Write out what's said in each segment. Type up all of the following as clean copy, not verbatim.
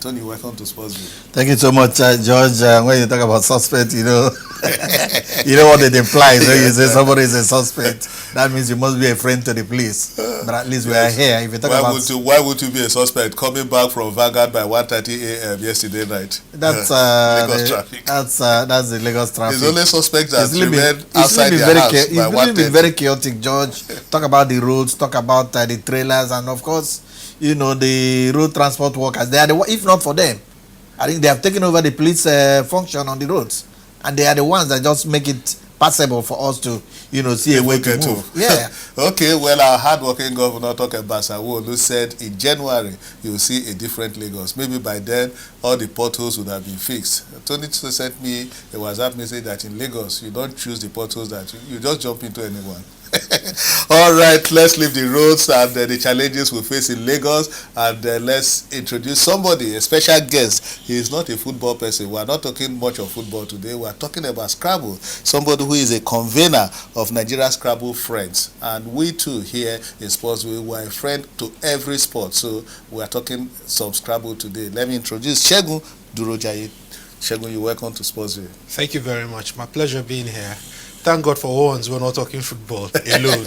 Tony, welcome to Sportsville. Thank you so much, George. When you talk about suspect, you know, you know what it implies when you say somebody is a suspect. That means you must be a friend to the police. But at least we are here. If you talk why would you be a suspect coming back from Vanguard by 1:30 a.m. yesterday night? That's Lagos traffic. That's the Lagos traffic. It's only suspect that remain outside their house by 1:30. It's been very chaotic, George. Talk about the roads, talk about the trailers, and of course, you know, the road transport workers. They are if not for them, I think they have taken over the police function on the roads, and they are the ones that just make it possible for us to, you know, see a way to move. Yeah. Okay, well, our hard-working governor, Toke Basawolu, said in January you will see a different Lagos. Maybe by then all the potholes would have been fixed. Tony sent me a WhatsApp message that in Lagos you don't choose the potholes, that you just jump into anyone. All right, let's leave the roads and the challenges we face in Lagos, and let's introduce somebody, a special guest. He is not a football person. We are not talking much of football today. We are talking about Scrabble, somebody who is a convener of Nigeria Scrabble Friends. And we too here in Sportsville, we are a friend to every sport. So we are talking some Scrabble today. Let me introduce Segun Durojaye. Segun, you're welcome to Sportsville. Thank you very much. My pleasure being here. Thank God for once we're not talking football alone.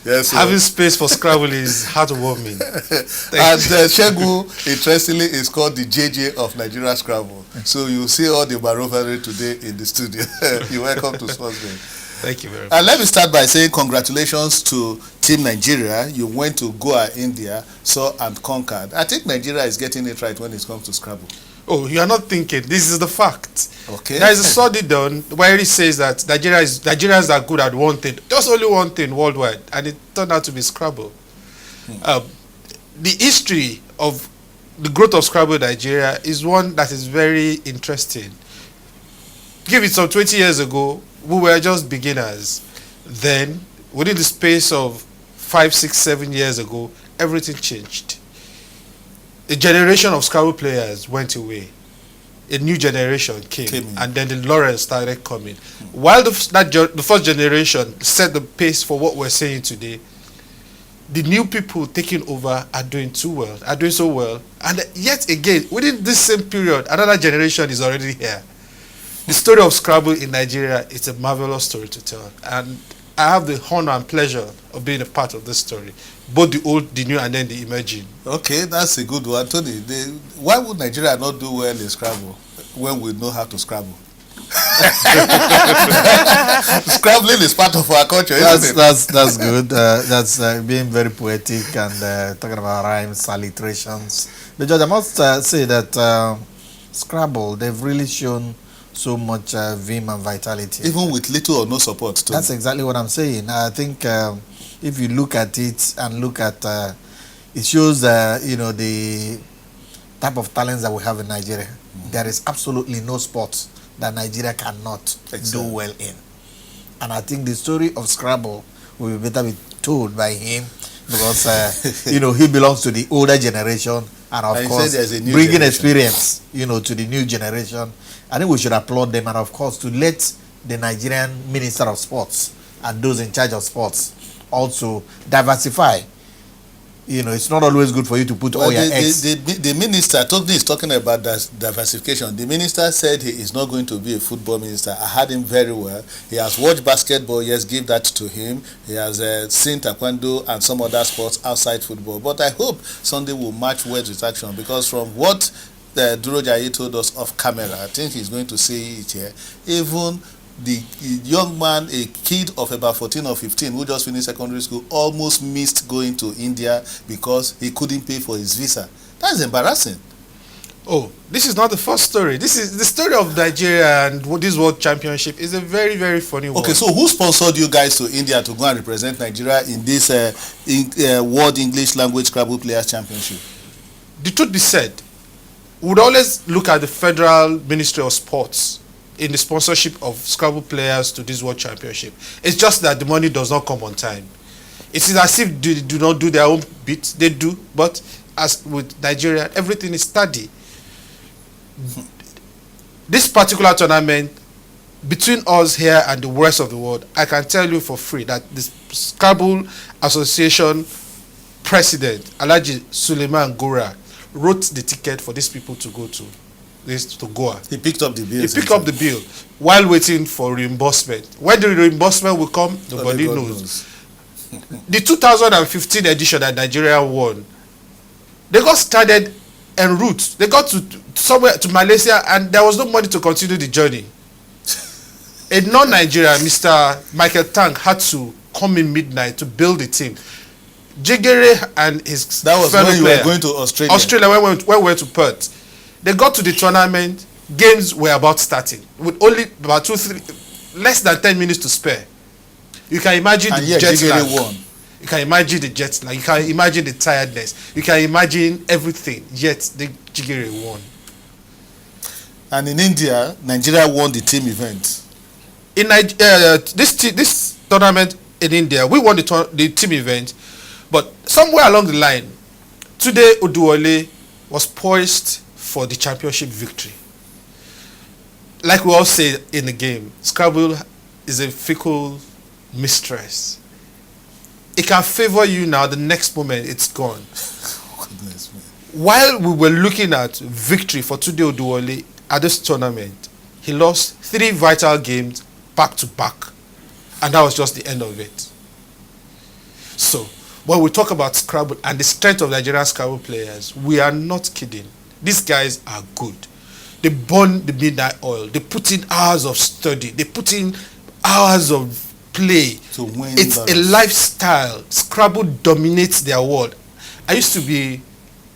Yes, having space for Scrabble is heartwarming. And Segun, interestingly, is called the JJ of Nigeria Scrabble. So you see all the marovery today in the studio. You're welcome to Sportsville. Thank you very much. And let me start by saying congratulations to Team Nigeria. You went to Goa, India, saw and conquered. I think Nigeria is getting it right when it comes to Scrabble. Oh, you are not thinking. This is the fact. Okay. There is a study done where it says that Nigerians are good at one thing, just only one thing worldwide, and it turned out to be Scrabble. The history of the growth of Scrabble in Nigeria is one that is very interesting. Give it some 20 years ago, we were just beginners. Then, within the space of 5, 6, 7 years ago, everything changed. A generation of Scrabble players went away. A new generation came and then the laurels started coming. While the first generation set the pace for what we're saying today, the new people taking over are doing so well. And yet again, within this same period, another generation is already here. The story of Scrabble in Nigeria is a marvelous story to tell. And I have the honor and pleasure of being a part of this story. Both the old, the new, and then the emerging. Okay, that's a good one. Tony, why would Nigeria not do well in Scrabble when we know how to Scrabble? Scrabbling is part of our culture, isn't it? That's good. That's being very poetic and talking about rhymes, alliterations. But George, I must say that Scrabble, they've really shown so much vim and vitality. Even with little or no support, too. That's exactly what I'm saying. I think if you look at it and look at it shows you know, the type of talents that we have in Nigeria. There is absolutely no sport that Nigeria cannot do well in. And I think the story of Scrabble will be better be told by him because you know, he belongs to the older generation, and of course bringing experience, you know, to the new generation. I think we should applaud them, and of course to let the Nigerian Minister of Sports and those in charge of sports also diversify. You know, it's not always good for you to put all your eggs. The minister, Tony is talking about diversification. The minister said he is not going to be a football minister. I heard him very well. He has watched basketball. Yes, give that to him. He has seen taekwondo and some other sports outside football. But I hope Sunday will match words with action, because from what Durojaye told us off camera, I think he's going to say it here. Even the young man, a kid of about 14 or 15 who just finished secondary school, almost missed going to India because he couldn't pay for his visa. That's embarrassing. Oh, this is not the first story. This is the story of Nigeria and this World Championship is a very, very funny one. Okay, so who sponsored you guys to India to go and represent Nigeria in this World English Language Scrabble Players Championship? The truth be said, we would always look at the Federal Ministry of Sports in the sponsorship of Scrabble players to this World Championship. It's just that the money does not come on time. It is as if they do not do their own bit. They do, but as with Nigeria, everything is steady. This particular tournament, between us here and the rest of the world, I can tell you for free that the Scrabble Association President, Alhaji Suleiman Gora, wrote the ticket for these people to go to Goa. He picked up the bill. He picked up the bill while waiting for reimbursement. When the reimbursement will come, nobody knows. The 2015 edition that Nigeria won, they got started en route. They got to somewhere to Malaysia, and there was no money to continue the journey. A non-Nigerian, Mr. Michael Tang, had to come in midnight to build the team. Jigere and his that was when you were going to Australia. When we went to Perth. They got to the tournament. Games were about starting with only about less than 10 minutes to spare. You can imagine the jet lag. Won. You can imagine the jet lag. You can imagine the tiredness. You can imagine everything. Yet the Jigere won. And in India, Nigeria won the team event. In this tournament in India, we won the team event, but somewhere along the line, Tunde Oduwole was poised for the championship victory. Like we all say in the game, Scrabble is a fickle mistress. It can favor you now, the next moment it's gone. Goodness me. While we were looking at victory for Tunde Oduwole at this tournament, he lost 3 vital games back to back, and that was just the end of it. So when we talk about Scrabble and the strength of Nigerian Scrabble players, we are not kidding. These guys are good. They burn the midnight oil. They put in hours of study. They put in hours of play. To win. It's a lifestyle. Scrabble dominates their world. I used to be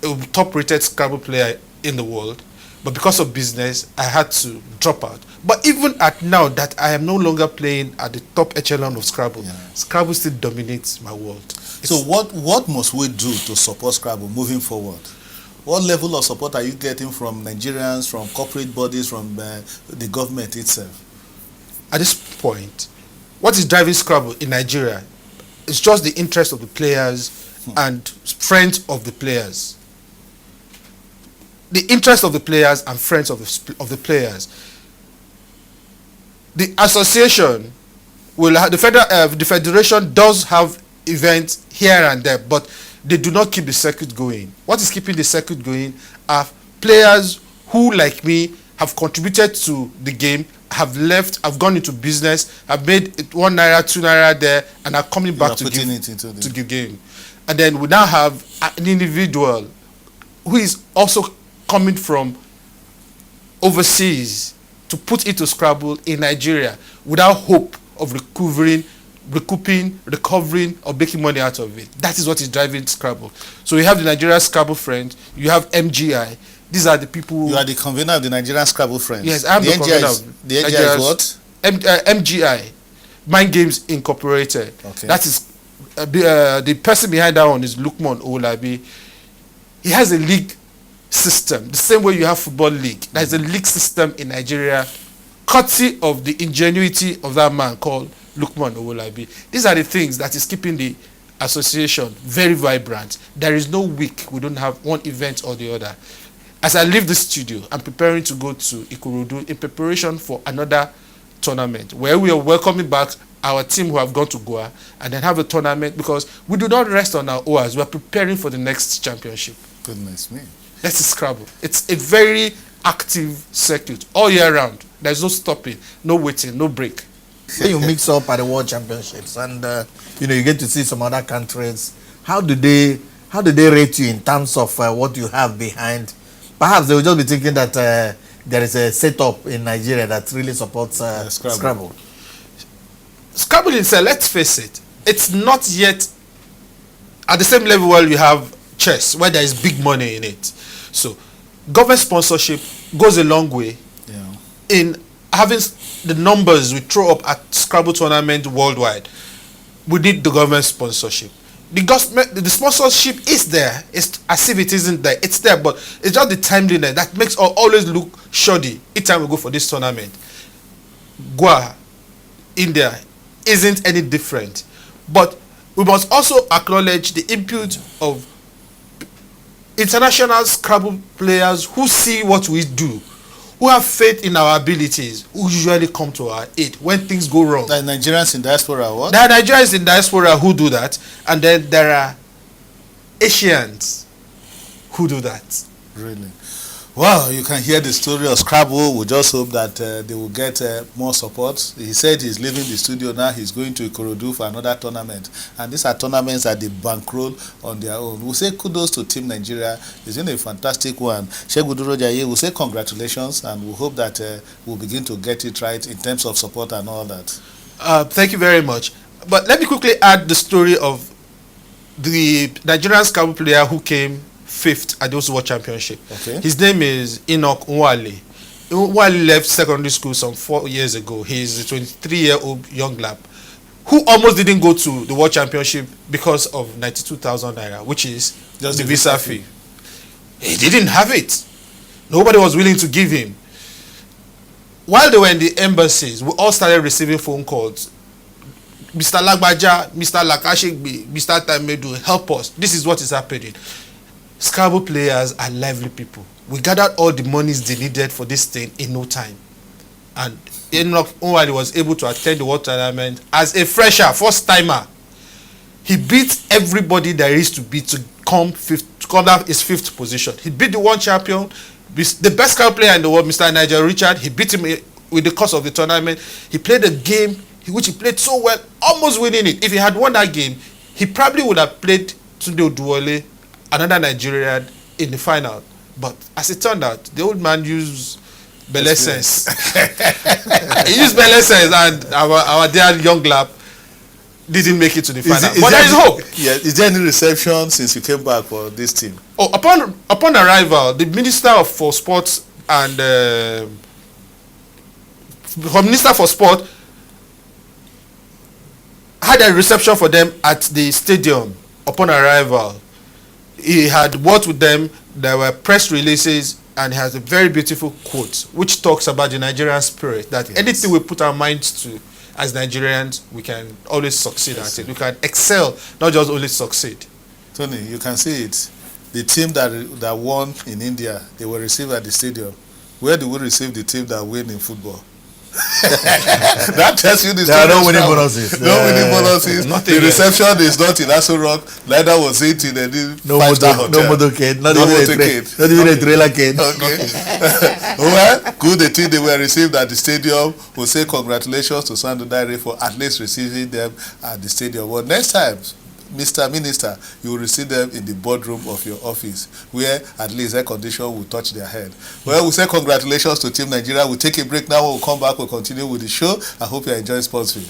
a top-rated Scrabble player in the world, but because of business, I had to drop out. But even at now that I am no longer playing at the top echelon of Scrabble, Scrabble still dominates my world. So what must we do to support Scrabble moving forward? What level of support are you getting from Nigerians, from corporate bodies, from the government itself? At this point, what is driving Scrabble in Nigeria is just the interest of the players and friends of the players. The interest of the players and friends of the players. The association will have, the federation does have events here and there, but they do not keep the circuit going. What is keeping the circuit going are players who, like me, have contributed to the game, have left, have gone into business, have made it 1 naira, 2 naira there, and are coming back to give game. And then we now have an individual who is also coming from overseas to put into Scrabble in Nigeria without hope of recouping, or making money out of it. That is what is driving Scrabble. So we have the Nigerian Scrabble Friends, you have MGI. These are the people. You are the convener of the Nigerian Scrabble Friends. Yes, I'm the convener of the NGI is what? MGI, Mind Games Incorporated. Okay. That is the person behind that one is Lukman Owolabi. He has a league system, the same way you have football league. There's a league system in Nigeria, courtesy of the ingenuity of that man called Lukman Owolabi. These are the things that is keeping the association very vibrant. There is no week we don't have one event or the other. As I leave the studio, I'm preparing to go to Ikorodu in preparation for another tournament where we are welcoming back our team who have gone to Goa and then have a tournament, because we do not rest on our oars. We are preparing for the next championship. Goodness me. That's a Scrabble. It's a very active circuit all year round. There's no stopping, no waiting, no break. When you mix up at the World Championships and you get to see some other countries, how do they rate you in terms of what you have behind? Perhaps they will just be thinking that there is a setup in Nigeria that really supports Scrabble. Scrabble itself, let's face it, it's not yet at the same level where you have chess, where there is big money in it. So government sponsorship goes a long way in having the numbers we throw up at Scrabble tournament worldwide. We need the government sponsorship. The sponsorship is there. It's as if it isn't there. It's there, but it's just the timeliness that makes us always look shoddy each time we go for this tournament. Goa, India, isn't any different. But we must also acknowledge the input of international Scrabble players who see what we do, who have faith in our abilities, who usually come to our aid when things go wrong. The Nigerians in diaspora, what? There are Nigerians in diaspora who do that, and then there are Asians who do that. Really. Well, you can hear the story of Scrabble. We just hope that they will get more support. He said he's leaving the studio now. He's going to Ikorodu for another tournament. And these are tournaments that they bankroll on their own. We'll say kudos to Team Nigeria. It's been a fantastic one. Segun Durojaye, we'll say congratulations, and we hope that we'll begin to get it right in terms of support and all that. Thank you very much. But let me quickly add the story of the Nigerian Scrabble player who came 5th at the World Championship. Okay. His name is Enoch Wali. Wali left secondary school some 4 years ago. He's a 23-year-old young lad who almost didn't go to the World Championship because of 92,000 naira, which is just the visa fee. He didn't have it. Nobody was willing to give him. While they were in the embassies, we all started receiving phone calls. Mr. Lagbaja, Mr. Lakashigbe, Mr. Tamedu, help us. This is what is happening. Scrabble players are lively people. We gathered all the monies they needed for this thing in no time. And Enoch Wali was able to attend the World Tournament as a fresher, first timer. He beat everybody there is to beat to come down his 5th position. He beat the world champion, the best Scrabble player in the world, Mr. Nigel Richard. He beat him with the course of the tournament. He played a game which he played so well, almost winning it. If he had won that game, he probably would have played Tunde Oduwole, another Nigerian, in the final. But as it turned out, the old man used belle sense. He used belle sense, and our dear young lad didn't make it to the final. But there is hope. Yeah. Is there any reception since you came back for this team? Oh, upon arrival, the Minister for Sports and Minister for Sport had a reception for them at the stadium upon arrival. He had worked with them. There were press releases, and he has a very beautiful quote which talks about the Nigerian spirit, that anything we put our minds to as Nigerians, we can always succeed at it. We can excel, not just only succeed. Tony, you can see it. The team that won in India, they were received at the stadium. Where do we receive the team that win in football? That tells you the story. There are no winning bonuses. No winning bonuses. The reception is not in Aso Rock. Neither was it in any five-star hotel. No motorcade. Not even a trailer cade. Okay. Well, good. The team they were received at the stadium. We'll say congratulations to Sandu Daire for at least receiving them at the stadium. Well, next time, Mr. Minister, you will receive them in the boardroom of your office, where at least air condition will touch their head. Well, we'll say congratulations to Team Nigeria. We'll take a break now. When we'll come back, we'll continue with the show. I hope you are enjoying Sportsville.